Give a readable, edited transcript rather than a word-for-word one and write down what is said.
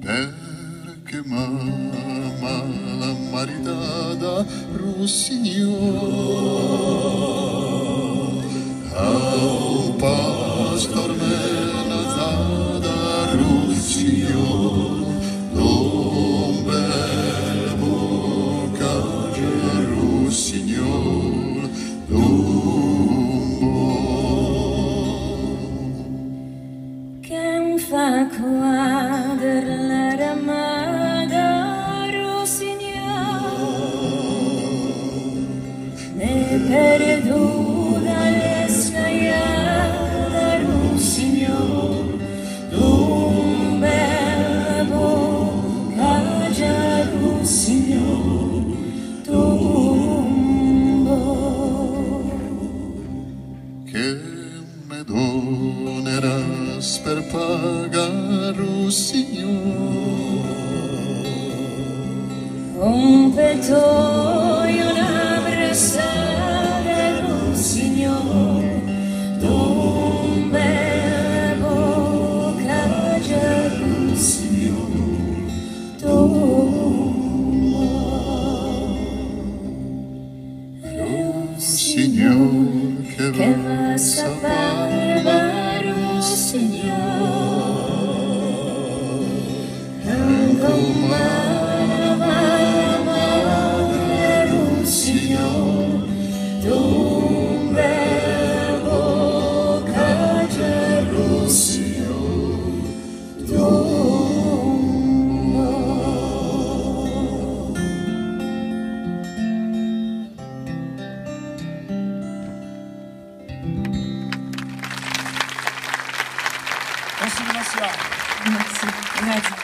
perché mamma la maritata Russignol a un pastor menazada Russignol non bevo cage Russignol che fa quadra la ramada Russignol ne perduta l'escaiada Russignol d'un bevo cage Russignol tombo che me doneras per pagar Russignol un pettoio una bressata Russignol d'un bevo cage Russignol tombo Russignol che va a sapere Russignol Russignol d'un bevo cage Russignol tombo Prossima. grazie